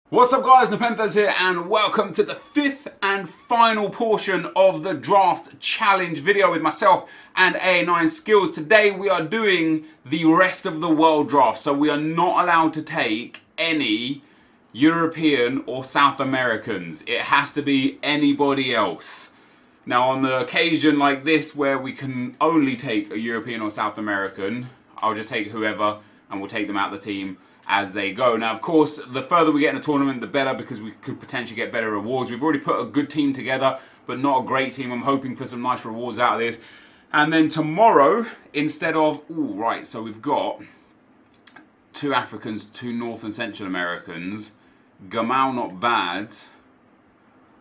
What's up guys, NepentheZ here and welcome to the fifth and final portion of the draft challenge video with myself and A9 Skills. Today we are doing the rest of the world draft, so we are not allowed to take any European or South Americans. It has to be anybody else. Now on the occasion like this where we can only take a European or South American, I'll just take whoever and we'll take them out of the team as they go. Now, of course, the further we get in the tournament, the better, because we could potentially get better rewards. We've already put a good team together, but not a great team. I'm hoping for some nice rewards out of this. And then tomorrow, instead of... Ooh, right, so we've got 2 Africans, 2 North and Central Americans. Gamal, not bad.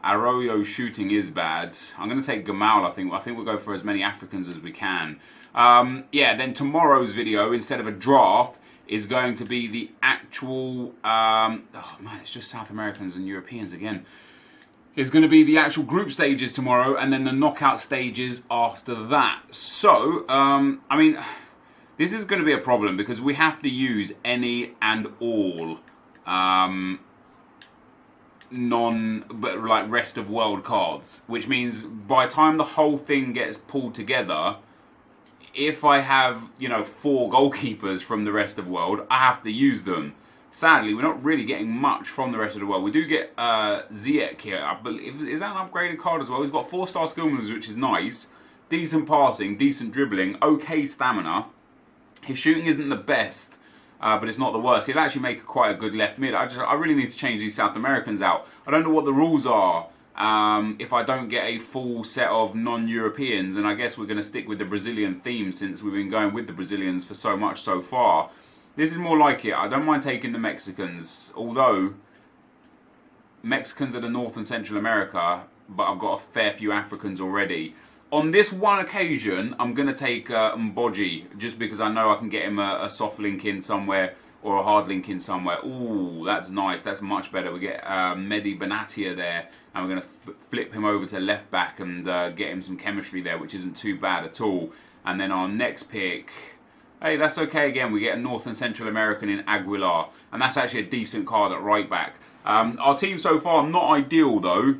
Arroyo shooting is bad. I'm going to take Gamal, I think. I think we'll go for as many Africans as we can. Yeah, then tomorrow's video, instead of a draft, is going to be the actual, oh man, it's just South Americans and Europeans again. It's going to be the actual group stages tomorrow and then the knockout stages after that. So, I mean, this is going to be a problem because we have to use any and all like rest of world cards, which means by the time the whole thing gets pulled together, if I have, you know, 4 goalkeepers from the rest of the world, I have to use them. Sadly, we're not really getting much from the rest of the world. We do get Ziyech here. I believe, is that an upgraded card as well? He's got 4-star skill moves, which is nice. Decent passing, decent dribbling, okay stamina. His shooting isn't the best, but it's not the worst. He'll actually make quite a good left mid. I really need to change these South Americans out. I don't know what the rules are. If I don't get a full set of non-Europeans, and I guess we're going to stick with the Brazilian theme since we've been going with the Brazilians for so much so far. This is more like it. I don't mind taking the Mexicans, although Mexicans are the North and Central America, but I've got a fair few Africans already. On this one occasion, I'm going to take Mboji, just because I know I can get him a soft link in somewhere, or a hard link in somewhere. Ooh, that's nice. That's much better. We get Mehdi Benatia there, and we're going to flip him over to left back and get him some chemistry there, which isn't too bad at all. And then our next pick, hey, that's okay again. We get a North and Central American in Aguilar, and that's actually a decent card at right back. Our team so far, not ideal though.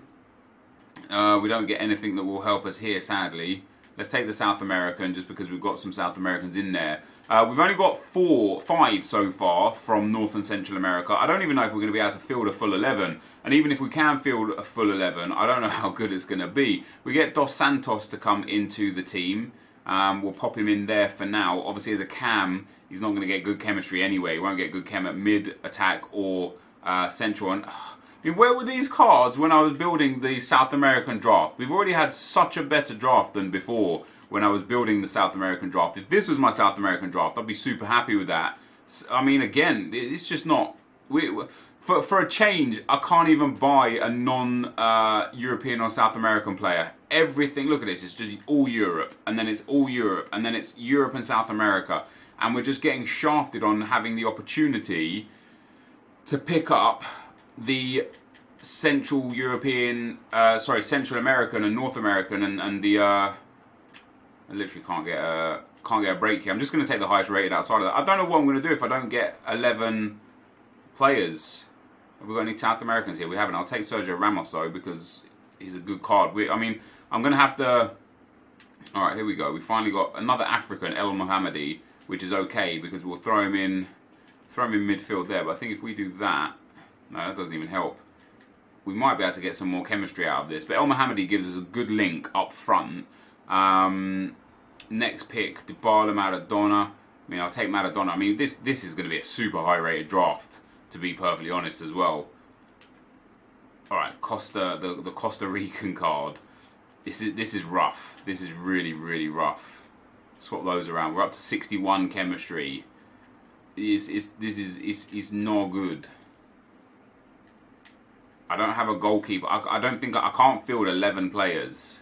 We don't get anything that will help us here, sadly. Let's take the South American, just because we've got some South Americans in there. We've only got 5 so far from North and Central America. I don't even know if we're going to be able to field a full 11. And even if we can field a full 11, I don't know how good it's going to be. We get Dos Santos to come into the team. We'll pop him in there for now. Obviously, as a cam, he's not going to get good chemistry anyway. He won't get good chem at mid, attack, or central. And, I mean, where were these cards when I was building the South American draft? We've already had such a better draft than before when I was building the South American draft. If this was my South American draft, I'd be super happy with that. I mean, again, it's just not... For a change, I can't even buy a non-European or South American player. Everything, look at this, it's just all Europe, and then it's all Europe, and then it's Europe and South America. And we're just getting shafted on having the opportunity to pick up the Central European, Central American and North American, and the, I literally can't get a break here. I'm just going to take the highest rated outside of that. I don't know what I'm going to do if I don't get 11 players. Have we got any South Americans here? We haven't. I'll take Sergio Ramos though, because he's a good card. I mean, I'm going to have to... Alright, here we go. We finally got another African, El Mohammadi, which is okay, because we'll throw him in midfield there. But I think if we do that... No, that doesn't even help. We might be able to get some more chemistry out of this. But El Mohammadi gives us a good link up front. Next pick, Dybala, Maradona. I mean, I'll take Maradona. I mean, this is going to be a super high rated draft, to be perfectly honest as well. Alright, Costa, the Costa Rican card. This is rough. This is really, really rough. Swap those around. We're up to 61 chemistry. This is not good. I don't have a goalkeeper. I don't think I can't field 11 players.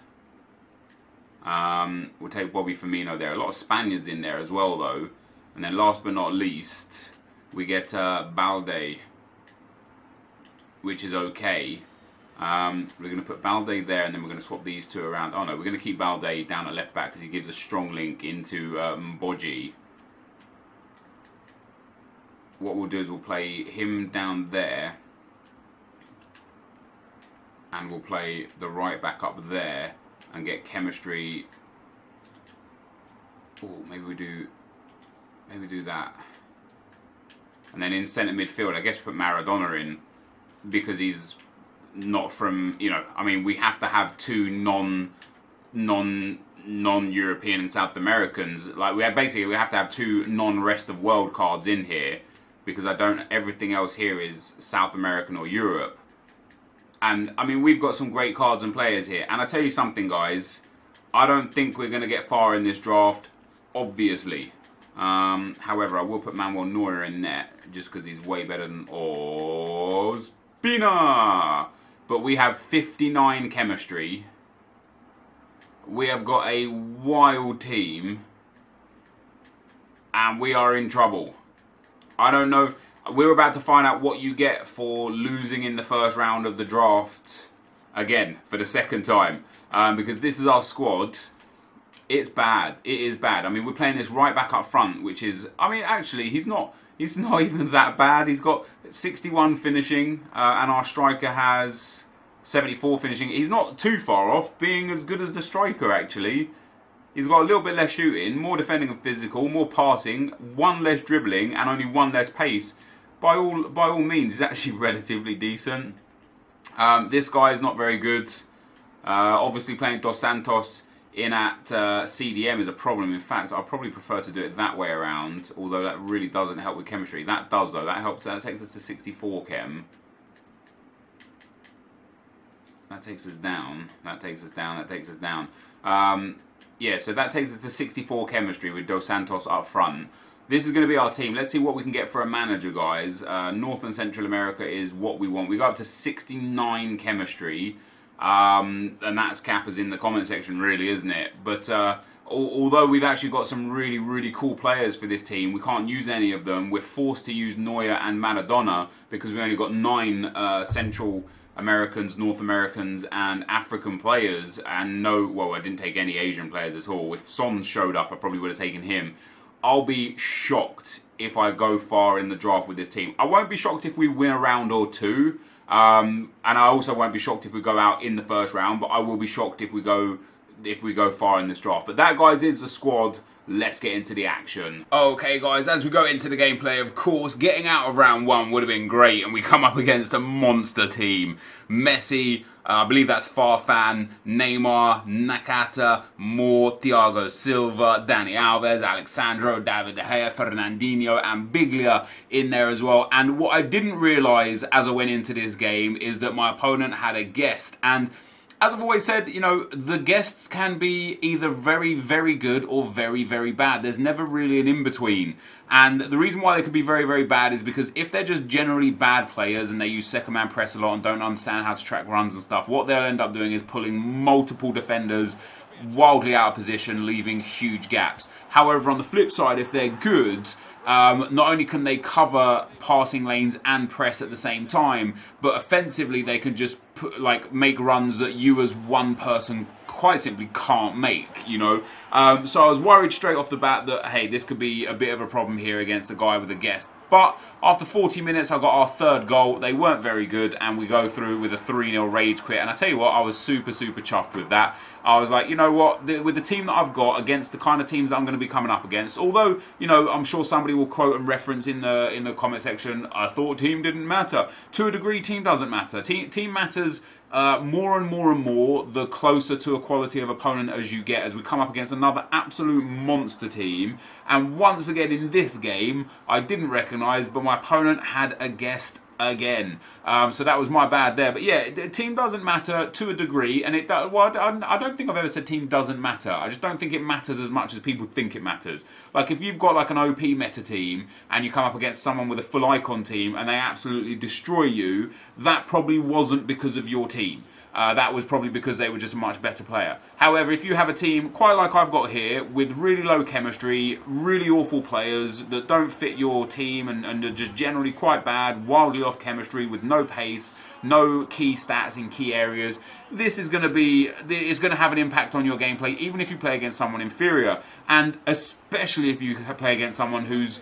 We'll take Bobby Firmino there. A lot of Spaniards in there as well, though. And then last but not least, we get Balde, which is okay. We're going to put Balde there, and then we're going to swap these 2 around. Oh no, we're going to keep Balde down at left back because he gives a strong link into Mboji. What we'll do is we'll play him down there, And we'll play the right back up there and get chemistry. Oh, maybe we do that. And then in centre midfield, I guess put Maradona in because he's not from, you know, I mean, we have to have two non-European and South Americans. Like, we have to have two non-rest of world cards in here because everything else here is South American or Europe. And, I mean, we've got some great cards and players here. And I tell you something, guys, I don't think we're going to get far in this draft, obviously. However, I will put Manuel Neuer in net, just because he's way better than Ospina. But we have 59 chemistry. We have got a wild team. And we are in trouble. I don't know. We're about to find out what you get for losing in the first round of the draft again for the second time, because this is our squad. It's bad. It is bad. I mean, we're playing this right back up front, which is, I mean, actually, he's not even that bad. He's got 61 finishing, and our striker has 74 finishing. He's not too far off being as good as the striker, actually. He's got a little bit less shooting, more defending and physical, more passing, one less dribbling, and only one less pace. By all means, he's actually relatively decent. This guy is not very good. Obviously, playing Dos Santos in at CDM is a problem. In fact, I'd probably prefer to do it that way around, although that really doesn't help with chemistry. That does, though. That helps. That takes us to 64 chem. That takes us down. That takes us down. That takes us down. Yeah, so that takes us to 64 chemistry with Dos Santos up front. This is going to be our team. Let's see what we can get for a manager, guys. North and Central America is what we want. We go up to 69 chemistry. And that's Kappa's in the comment section, really, isn't it? But although we've actually got some really, really cool players for this team, we can't use any of them. We're forced to use Neuer and Maradona because we only got 9 Central Americans, North Americans, and African players. And well, I didn't take any Asian players at all. If Son showed up, I probably would have taken him. I'll be shocked if I go far in the draft with this team. I won't be shocked if we win a round or two. And I also won't be shocked if we go out in the first round, but I will be shocked if we go far in this draft. But that, guys, is the squad. Let's get into the action. Okay, guys, as we go into the gameplay, of course, getting out of round 1 would have been great, and we come up against a monster team. Messi, I believe that's Farfan, Neymar, Nakata, Moore, Thiago Silva, Dani Alves, Alexandro, David De Gea, Fernandinho, and Biglia in there as well. And what I didn't realise as I went into this game is that my opponent had a guest. And as I've always said, you know, the guests can be either very, very good or very, very bad. There's never really an in-between. And the reason why they could be very, very bad is because if they're just generally bad players and they use second man press a lot and don't understand how to track runs and stuff, what they'll end up doing is pulling multiple defenders wildly out of position, leaving huge gaps. However, on the flip side, if they're good, not only can they cover passing lanes and press at the same time, but offensively they can just make runs that you as one person quite simply can't make, you know. So I was worried straight off the bat that, hey, this could be a bit of a problem here against a guy with a guest. But after 40 minutes, I got our third goal. They weren't very good, and we go through with a 3-0 rage quit. And I tell you what, I was super, super chuffed with that. I was like, you know what, with the team that I've got against the kind of teams that I'm going to be coming up against, although, you know, I'm sure somebody will quote and reference in the comment section, I thought team didn't matter. To a degree, team doesn't matter. Team matters more and more and more the closer to a quality of opponent as you get, as we come up against another absolute monster team. And once again in this game, I didn't recognise, but my opponent had a guest again. So that was my bad there. But yeah, the team doesn't matter to a degree, and I don't think I've ever said team doesn't matter. I just don't think it matters as much as people think it matters. Like, if you've got like an OP meta team and you come up against someone with a full icon team and they absolutely destroy you, that probably wasn't because of your team. That was probably because they were just a much better player. However, if you have a team, quite like I've got here, with really low chemistry, really awful players that don't fit your team and are just generally quite bad, wildly off chemistry, with no pace, no key stats in key areas, this is going to have an impact on your gameplay, even if you play against someone inferior. And especially if you play against someone who's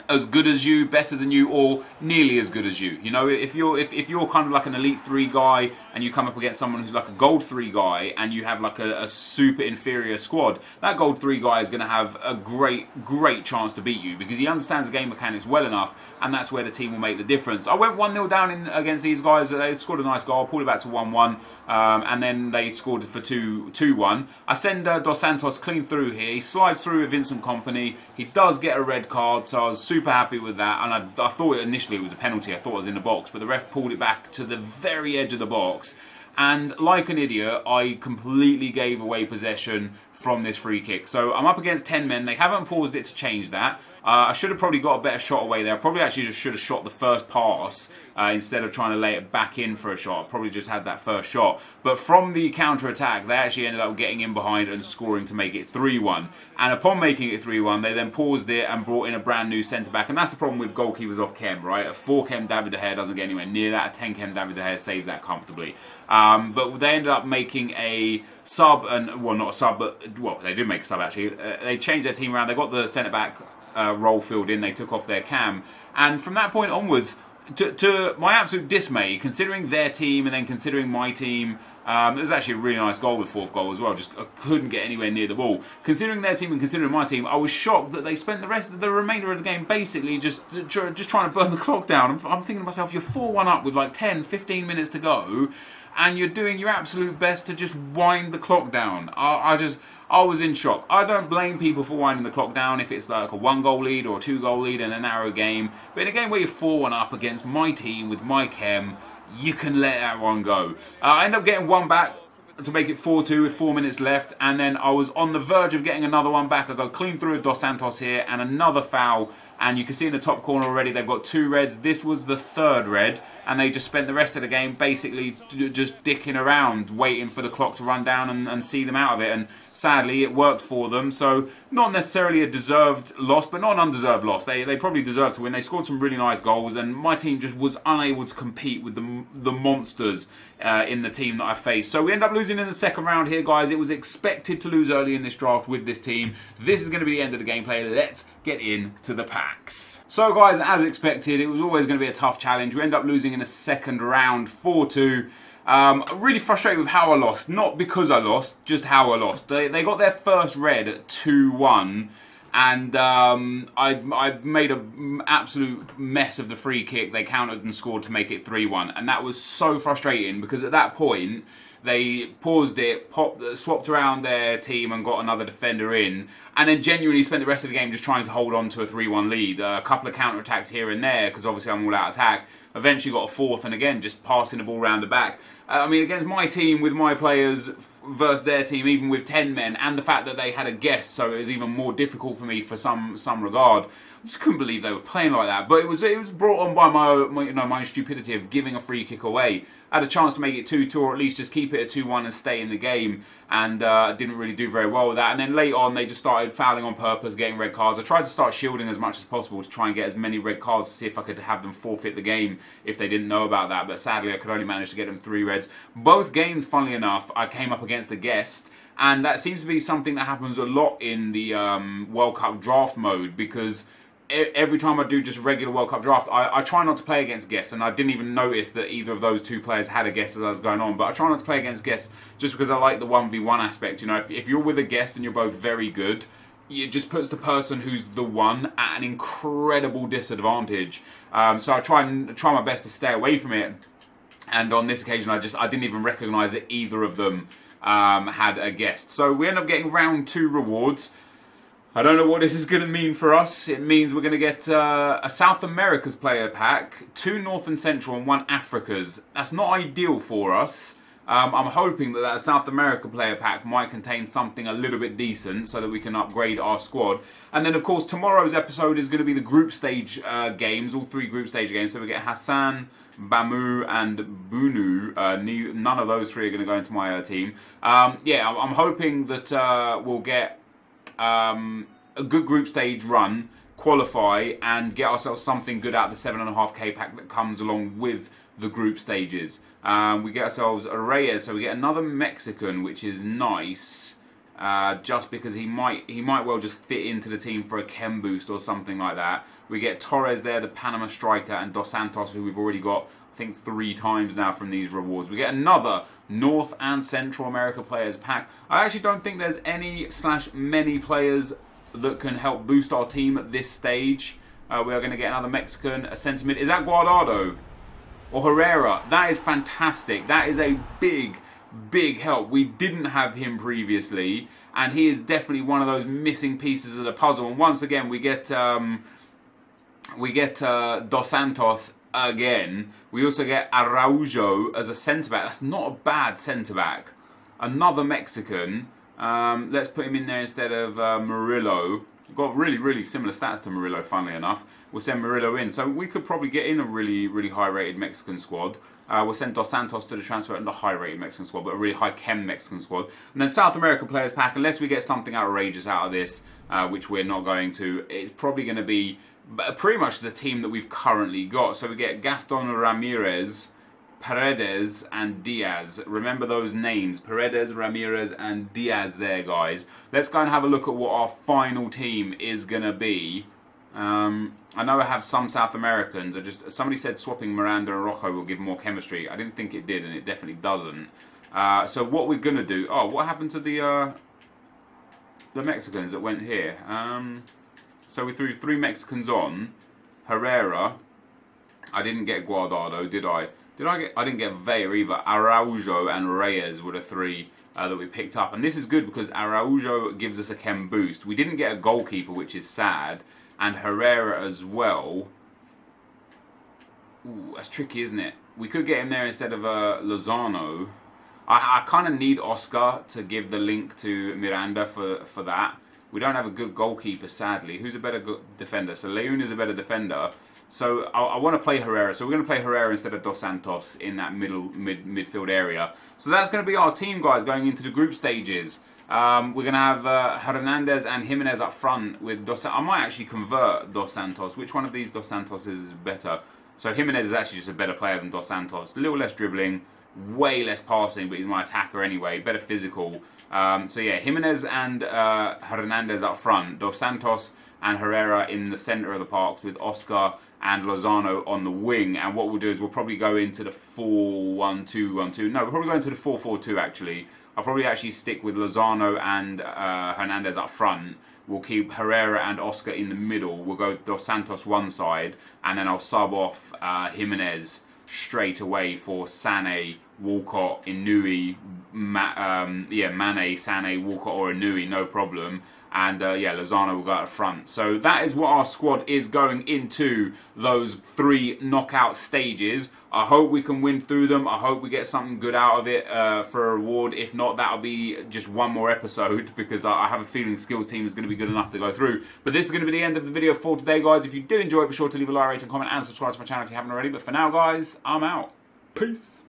as good as you, better than you, or nearly as good as you. You know, if you're kind of like an elite 3 guy and you come up against someone who's like a gold 3 guy and you have like a super inferior squad, that gold 3 guy is going to have a great chance to beat you because he understands the game mechanics well enough, and that's where the team will make the difference. I went 1-0 down against these guys. They scored a nice goal, pulled it back to 1-1, and then they scored for 2-1. I send Dos Santos clean through here. He slides through with Vincent Kompany. He does get a red card, so I was super happy with that, and I thought initially it was a penalty. I thought it was in the box, but the ref pulled it back to the very edge of the box, and like an idiot, I completely gave away possession from this free kick. So I'm up against 10 men. They haven't paused it to change that. I should have probably got a better shot away there. I probably actually just should have shot the first pass instead of trying to lay it back in for a shot. I probably just had that first shot. But from the counter-attack, they actually ended up getting in behind and scoring to make it 3-1. And upon making it 3-1, they then paused it and brought in a brand new centre-back. And that's the problem with goalkeepers off Chem, right? A 4 Chem David De Gea doesn't get anywhere near that. A 10 Chem David De Gea saves that comfortably. But they ended up making a sub, and well, not a sub, but well, they did make a sub actually. They changed their team around. They got the centre-back role filled in. They took off their Cam, and from that point onwards, to my absolute dismay, considering their team and then considering my team, it was actually a really nice goal, the 4th goal as well. Just I couldn't get anywhere near the ball. Considering their team and considering my team, I was shocked that they spent the remainder of the game basically just trying to burn the clock down. I'm thinking to myself, you're 4-1 up with like 10, 15 minutes to go, and you're doing your absolute best to just wind the clock down. I was in shock. I don't blame people for winding the clock down if it's like a 1-goal lead or a 2-goal lead in a narrow game. But in a game where you're 4-1 up against my team with my Chem, you can let that one go. I ended up getting one back to make it 4-2 with 4 minutes left, and then I was on the verge of getting another one back. I go clean through with Dos Santos here, and another foul. And you can see in the top corner already they've got 2 reds. This was the 3rd red, and they just spent the rest of the game basically just dicking around, waiting for the clock to run down and see them out of it. And sadly, it worked for them. So not necessarily a deserved loss, but not an undeserved loss. They probably deserved to win. They scored some really nice goals, and my team just was unable to compete with the monsters in the team that I faced. So we end up losing in the 2nd round here, guys. It was expected to lose early in this draft with this team. This is going to be the end of the gameplay. Let's get into the packs. So, guys, as expected, it was always going to be a tough challenge. We end up losing in the 2nd round, 4-2. Really frustrated with how I lost. Not because I lost, just how I lost. They got their first red at 2-1. And I made an absolute mess of the free kick. They countered and scored to make it 3-1. And that was so frustrating because at that point, they paused it, swapped around their team and got another defender in. And then genuinely spent the rest of the game just trying to hold on to a 3-1 lead. A couple of counter-attacks here and there because obviously I'm all out attack. Eventually got a 4th, and again, just passing the ball around the back. I mean, against my team, with my players versus their team, even with 10 men, and the fact that they had a guest, so it was even more difficult for me for some regard. I just couldn't believe they were playing like that. But it was brought on by my stupidity of giving a free kick away. I had a chance to make it 2-2, or at least just keep it at 2-1 and stay in the game, and didn't really do very well with that. And then late on, they just started fouling on purpose, getting red cards. I tried to start shielding as much as possible to try and get as many red cards to see if I could have them forfeit the game if they didn't know about that. But sadly, I could only manage to get them 3 reds. Both games, funnily enough, I came up against a guest. And that seems to be something that happens a lot in the World Cup draft mode, because every time I do just regular World Cup draft, I try not to play against guests, and I didn't even notice that either of those 2 players had a guest as I was going on, but I try not to play against guests just because I like the 1v1 aspect. You know, if you're with a guest and you're both very good, it just puts the person who's the one at an incredible disadvantage. So I try my best to stay away from it, and on this occasion I didn't even recognise that either of them had a guest. So we end up getting round 2 rewards. I don't know what this is going to mean for us. It means we're going to get a South America's player pack, 2 North and Central and 1 Africa's. That's not ideal for us. I'm hoping that South America player pack might contain something a little bit decent so that we can upgrade our squad. And then, of course, tomorrow's episode is going to be the group stage games, all 3 group stage games. So we get Hassan, Bamu and Bunu. None of those 3 are going to go into my team. Yeah, I'm hoping that we'll get a good group stage run, qualify, and get ourselves something good out of the 7.5k pack that comes along with the group stages. We get ourselves a Reyes, so we get another Mexican, which is nice, just because he might well just fit into the team for a chem boost or something like that. We get Torres there, the Panama striker, and Dos Santos, who we've already got, I think, 3 times now from these rewards. We get another North and Central America players pack. I actually don't think there's any/many players that can help boost our team at this stage. We are going to get another Mexican, a centre mid. Is that Guardado? Or Herrera? That is fantastic. That is a big help. We didn't have him previously, and he is definitely one of those missing pieces of the puzzle. And once again, we get Dos Santos again. We also get Araujo as a centre-back. That's not a bad centre-back. Another Mexican. Let's put him in there instead of Murillo. Got really similar stats to Murillo, funnily enough. We'll send Murillo in. So we could probably get in a really high-rated Mexican squad. We'll send Dos Santos to the transfer and a high-rated Mexican squad, but a really high-chem Mexican squad. And then South America players pack, unless we get something outrageous out of this, which we're not going to, it's probably going to be pretty much the team that we've currently got. So we get Gaston Ramirez, Paredes and Diaz. Remember those names, Paredes, Ramirez and Diaz there, guys. Let's go and have a look at what our final team is going to be. I know I have some South Americans. Somebody said swapping Miranda and Rocco will give more chemistry. I didn't think it did, and it definitely doesn't. So what we're going to do... Oh, what happened to the Mexicans that went here? So we threw 3 Mexicans on. Herrera. I didn't get Guardado, did I? I didn't get Vea either. Araujo and Reyes were the 3 that we picked up. And this is good because Araujo gives us a chem boost. We didn't get a goalkeeper, which is sad. And Herrera as well. Ooh, that's tricky, isn't it? We could get him there instead of Lozano. I kind of need Oscar to give the link to Miranda for that. We don't have a good goalkeeper, sadly. Who's a better defender? So Leon is a better defender. So I want to play Herrera. So we're going to play Herrera instead of Dos Santos in that midfield area. So that's going to be our team, guys, going into the group stages. We're going to have Hernandez and Jimenez up front with Dos Santos. I might actually convert Dos Santos. Which one of these Dos Santos is better? So Jimenez is actually just a better player than Dos Santos. A little less dribbling, way less passing, but he's my attacker anyway. Better physical. So yeah, Jimenez and Hernandez up front. Dos Santos and Herrera in the centre of the parks with Oscar and Lozano on the wing. And what we'll do is we'll probably go into the 4-1-2-1-2. No, we'll probably go into the 4-4-2 actually. I'll probably actually stick with Lozano and Hernandez up front. We'll keep Herrera and Oscar in the middle. We'll go Dos Santos one side, and then I'll sub off Jimenez straight away for Sané, Walcott, Inui, Mane, Sané, Walcott or Inui, no problem. And yeah, Lozano will go out front. So that is what our squad is going into those 3 knockout stages. I hope we can win through them. I hope we get something good out of it for a reward. If not, that'll be just one more episode because I have a feeling Skills Team is going to be good enough to go through. But this is going to be the end of the video for today, guys. If you did enjoy it, be sure to leave a like, rate, and comment, and subscribe to my channel if you haven't already. But for now, guys, I'm out. Peace.